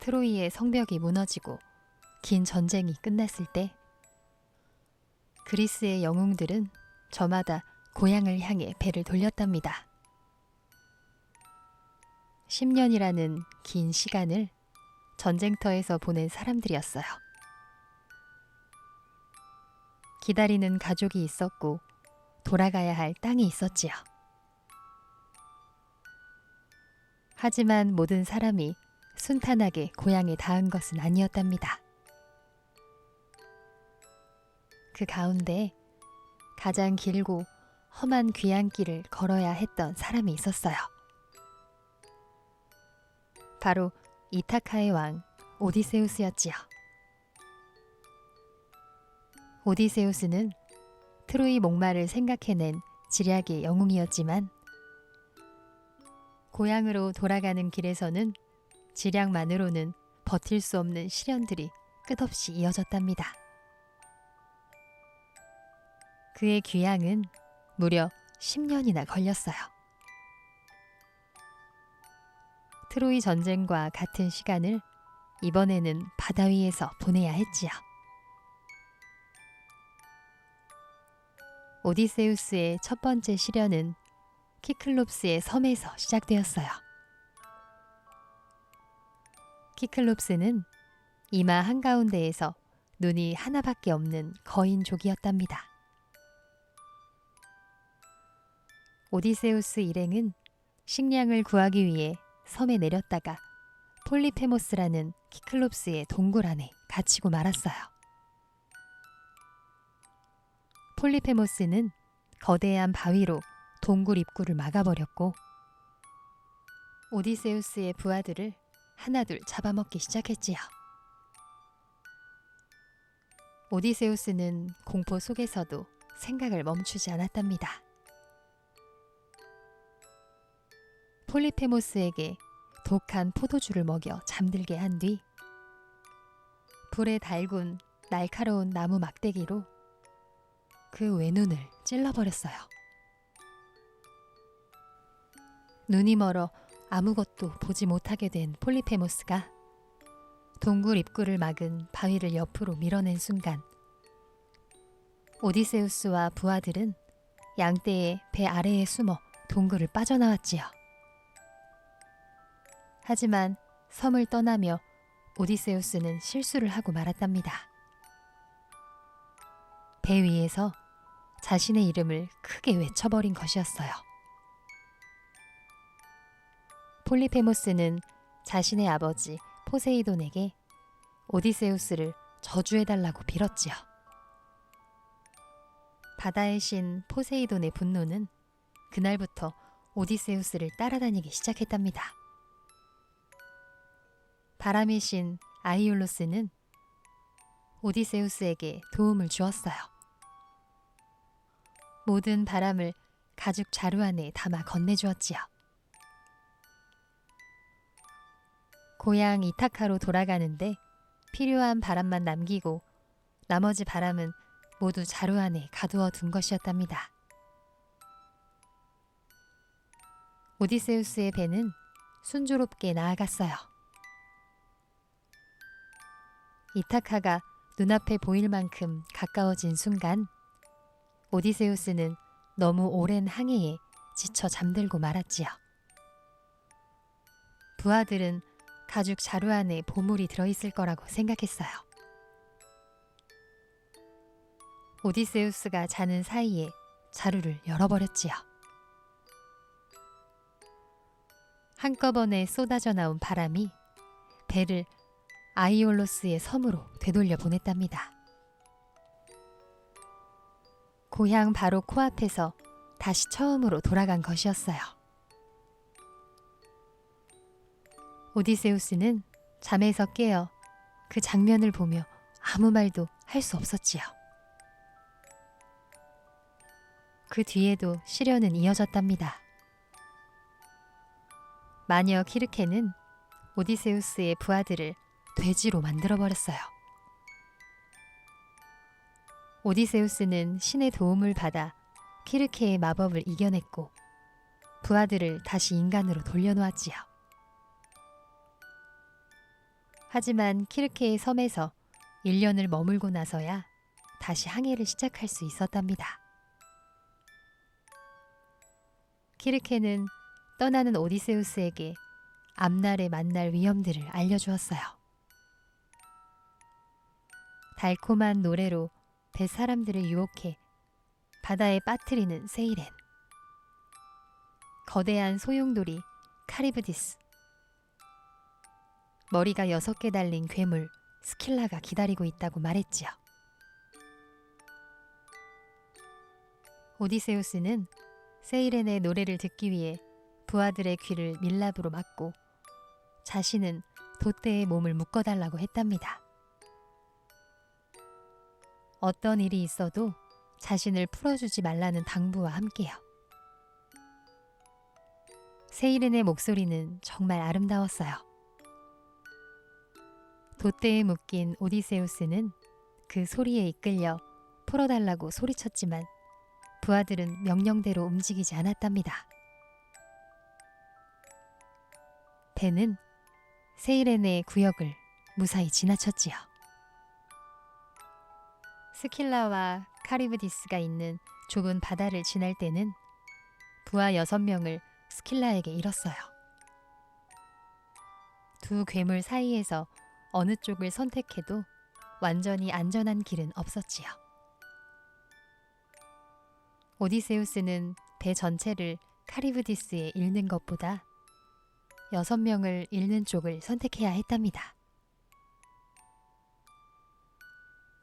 트로이의 성벽이 무너지고 긴 전쟁이 끝났을 때 그리스의 영웅들은 저마다 고향을 향해 배를 돌렸답니다. 10년이라는 긴 시간을 전쟁터에서 보낸 사람들이었어요. 기다리는 가족이 있었고 돌아가야 할 땅이 있었지요. 하지만 모든 사람이 순탄하게 고향에 닿은 것은 아니었답니다. 그 가운데 가장 길고 험한 귀향길을 걸어야 했던 사람이 있었어요. 바로 이타카의 왕 오디세우스였지요. 오디세우스는 트로이 목마를 생각해낸 지략의 영웅이었지만 고향으로 돌아가는 길에서는 지략만으로는 버틸 수 없는 시련들이 끝없이 이어졌답니다. 그의 귀향은 무려 10년이나 걸렸어요. 트로이 전쟁과 같은 시간을 이번에는 바다 위에서 보내야 했지요. 오디세우스의 첫 번째 시련은 키클롭스의 섬에서 시작되었어요. 키클롭스는 이마 한가운데에서 눈이 하나밖에 없는 거인족이었답니다. 오디세우스 일행은 식량을 구하기 위해 섬에 내렸다가 폴리페모스라는 키클롭스의 동굴 안에 갇히고 말았어요. 폴리페모스는 거대한 바위로 동굴 입구를 막아버렸고 오디세우스의 부하들을 하나둘 잡아먹기 시작했지요. 오디세우스는 공포 속에서도 생각을 멈추지 않았답니다. 폴리페모스에게 독한 포도주를 먹여 잠들게 한 뒤 불에 달군 날카로운 나무 막대기로 그 외눈을 찔러버렸어요. 눈이 멀어 아무것도 보지 못하게 된 폴리페모스가 동굴 입구를 막은 바위를 옆으로 밀어낸 순간 오디세우스와 부하들은 양떼의 배 아래에 숨어 동굴을 빠져나왔지요. 하지만 섬을 떠나며 오디세우스는 실수를 하고 말았답니다. 배 위에서 자신의 이름을 크게 외쳐버린 것이었어요. 폴리페모스는 자신의 아버지 포세이돈에게 오디세우스를 저주해달라고 빌었지요. 바다의 신 포세이돈의 분노는 그날부터 오디세우스를 따라다니기 시작했답니다. 바람의 신 아이올로스는 오디세우스에게 도움을 주었어요. 모든 바람을 가죽 자루 안에 담아 건네주었지요. 고향 이타카로 돌아가는데 필요한 바람만 남기고 나머지 바람은 모두 자루 안에 가두어 둔 것이었답니다. 오디세우스의 배는 순조롭게 나아갔어요. 이타카가 눈앞에 보일 만큼 가까워진 순간 오디세우스는 너무 오랜 항해에 지쳐 잠들고 말았지요. 부하들은 가죽 자루 안에 보물이 들어있을 거라고 생각했어요. 오디세우스가 자는 사이에 자루를 열어버렸지요. 한꺼번에 쏟아져 나온 바람이 배를 아이올로스의 섬으로 되돌려 보냈답니다. 고향 바로 코앞에서 다시 처음으로 돌아간 것이었어요. 오디세우스는 잠에서 깨어 그 장면을 보며 아무 말도 할 수 없었지요. 그 뒤에도 시련은 이어졌답니다. 마녀 키르케는 오디세우스의 부하들을 돼지로 만들어버렸어요. 오디세우스는 신의 도움을 받아 키르케의 마법을 이겨냈고 부하들을 다시 인간으로 돌려놓았지요. 하지만 키르케의 섬에서 1년을 머물고 나서야 다시 항해를 시작할 수 있었답니다. 키르케는 떠나는 오디세우스에게 앞날에 만날 위험들을 알려주었어요. 달콤한 노래로 뱃사람들을 유혹해 바다에 빠뜨리는 세이렌, 거대한 소용돌이 카리브디스, 머리가 6개 달린 괴물 스킬라가 기다리고 있다고 말했지요. 오디세우스는 세이렌의 노래를 듣기 위해 부하들의 귀를 밀랍으로 막고 자신은 돛대에 몸을 묶어달라고 했답니다. 어떤 일이 있어도 자신을 풀어주지 말라는 당부와 함께요. 세이렌의 목소리는 정말 아름다웠어요. 돛대에 묶인 오디세우스는 그 소리에 이끌려 풀어달라고 소리쳤지만 부하들은 명령대로 움직이지 않았답니다. 배는 세이렌의 구역을 무사히 지나쳤지요. 스킬라와 카리브디스가 있는 좁은 바다를 지날 때는 부하 6명을 스킬라에게 잃었어요. 두 괴물 사이에서 어느 쪽을 선택해도 완전히 안전한 길은 없었지요. 오디세우스는 배 전체를 카리브디스에 잃는 것보다 6명을 잃는 쪽을 선택해야 했답니다.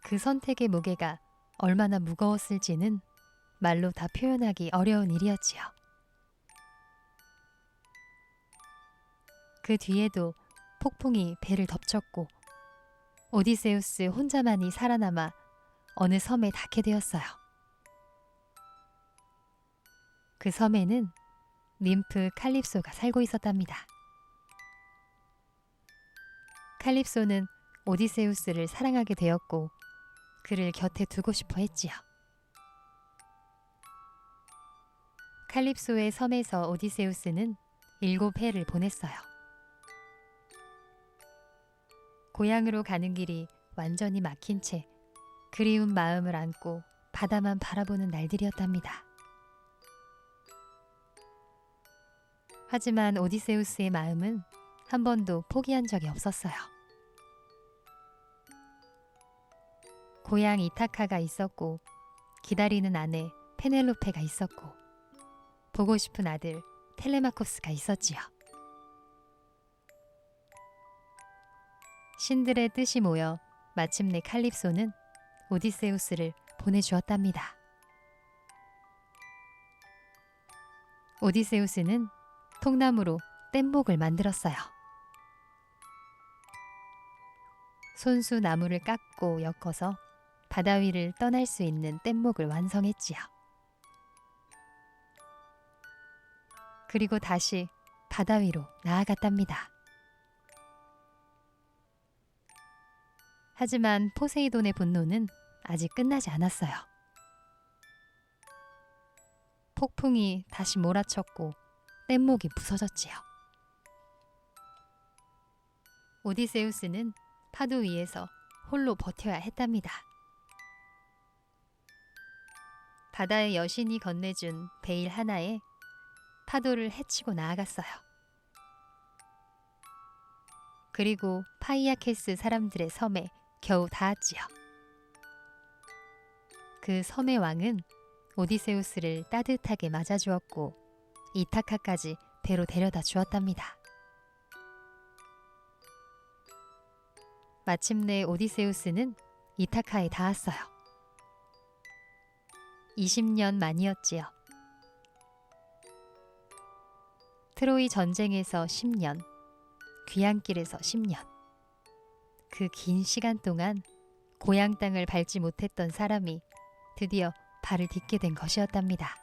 그 선택의 무게가 얼마나 무거웠을지는 말로 다 표현하기 어려운 일이었지요. 그 뒤에도 폭풍이 배를 덮쳤고 오디세우스 혼자만이 살아남아 어느 섬에 닿게 되었어요. 그 섬에는 ним프 칼립소가 살고 있었답니다. 칼립소는 오디세우스를 사랑하게 되었고 그를 곁에 두고 싶어 했지요. 칼립소의 섬에서 오디세우스는 7해를 보냈어요. 고향으로 가는 길이 완전히 막힌 채 그리운 마음을 안고 바다만 바라보는 날들이었답니다. 하지만 오디세우스의 마음은 한 번도 포기한 적이 없었어요. 고향 이타카가 있었고 기다리는 아내 페넬로페가 있었고 보고 싶은 아들 텔레마코스가 있었지요. 신들의 뜻이 모여 마침내 칼립소는 오디세우스를 보내주었답니다. 오디세우스는 통나무로 뗏목을 만들었어요. 손수 나무를 깎고 엮어서 바다 위를 떠날 수 있는 뗏목을 완성했지요. 그리고 다시 바다 위로 나아갔답니다. 하지만 포세이돈의 분노는 아직 끝나지 않았어요. 폭풍이 다시 몰아쳤고 뗏목이 부서졌지요. 오디세우스는 파도 위에서 홀로 버텨야 했답니다. 바다의 여신이 건네준 베일 하나에 파도를 헤치고 나아갔어요. 그리고 파이아케스 사람들의 섬에 겨우 닿았지요. 그 섬의 왕은 오디세우스를 따뜻하게 맞아주었고 이타카까지 배로 데려다 주었답니다. 마침내 오디세우스는 이타카에 닿았어요. 20년 만이었지요. 트로이 전쟁에서 10년, 귀향길에서 10년. 그 긴 시간 동안 고향 땅을 밟지 못했던 사람이 드디어 발을 딛게 된 것이었답니다.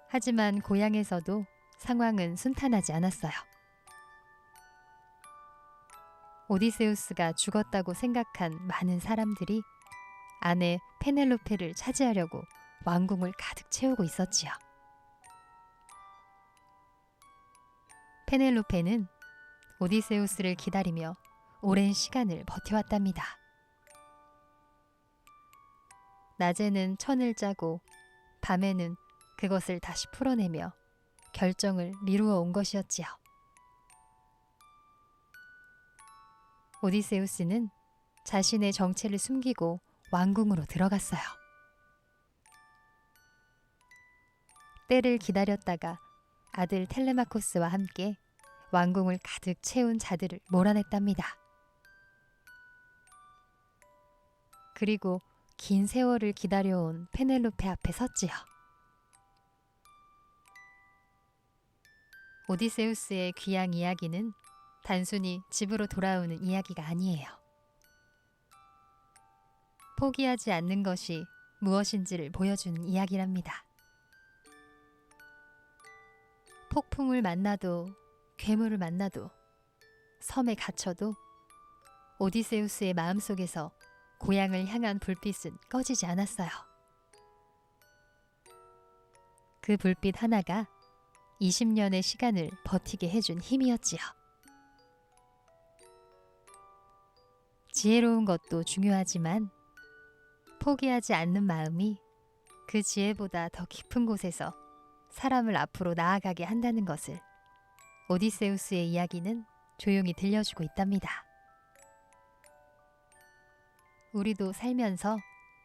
하지만 고향에서도 상황은 순탄하지 않았어요. 오디세우스가 죽었다고 생각한 많은 사람들이 아내 페넬로페를 차지하려고 왕궁을 가득 채우고 있었지요. 페넬로페는 오디세우스를 기다리며 오랜 시간을 버텨왔답니다. 낮에는 천을 짜고 밤에는 그것을 다시 풀어내며 결정을 미루어 온 것이었지요. 오디세우스는 자신의 정체를 숨기고 왕궁으로 들어갔어요. 때를 기다렸다가 아들 텔레마코스와 함께 왕궁을 가득 채운 자들을 몰아냈답니다. 그리고 긴 세월을 기다려온 페넬로페 앞에 섰지요. 오디세우스의 귀향 이야기는 단순히 집으로 돌아오는 이야기가 아니에요. 포기하지 않는 것이 무엇인지를 보여주는 이야기랍니다. 폭풍을 만나도 괴물을 만나도 섬에 갇혀도 오디세우스의 마음속에서 고향을 향한 불빛은 꺼지지 않았어요. 그 불빛 하나가 20년의 시간을 버티게 해준 힘이었지요. 지혜로운 것도 중요하지만 포기하지 않는 마음이 그 지혜보다 더 깊은 곳에서 사람을 앞으로 나아가게 한다는 것을 오디세우스의 이야기는 조용히 들려주고 있답니다. 우리도 살면서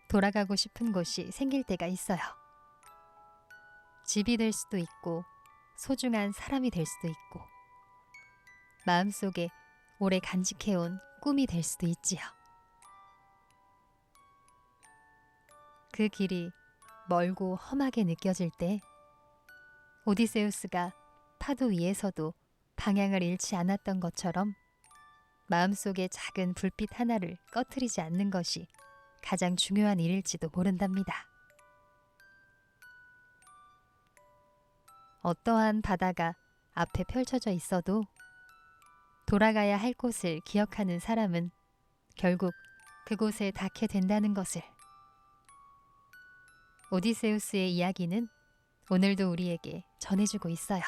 돌아가고 싶은 곳이 생길 때가 있어요. 집이 될 수도 있고 소중한 사람이 될 수도 있고 마음속에 오래 간직해온 꿈이 될 수도 있지요. 그 길이 멀고 험하게 느껴질 때 오디세우스가 파도 위에서도 방향을 잃지 않았던 것처럼 마음속의 작은 불빛 하나를 꺼트리지 않는 것이 가장 중요한 일일지도 모른답니다. 어떠한 바다가 앞에 펼쳐져 있어도 돌아가야 할 곳을 기억하는 사람은 결국 그곳에 닿게 된다는 것을 오디세우스의 이야기는 오늘도 우리에게 전해주고 있어요.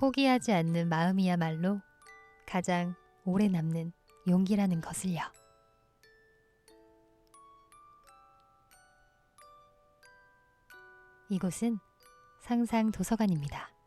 포기하지 않는 마음이야말로 가장 오래 남는 용기라는 것을요. 이곳은 상상도서관입니다.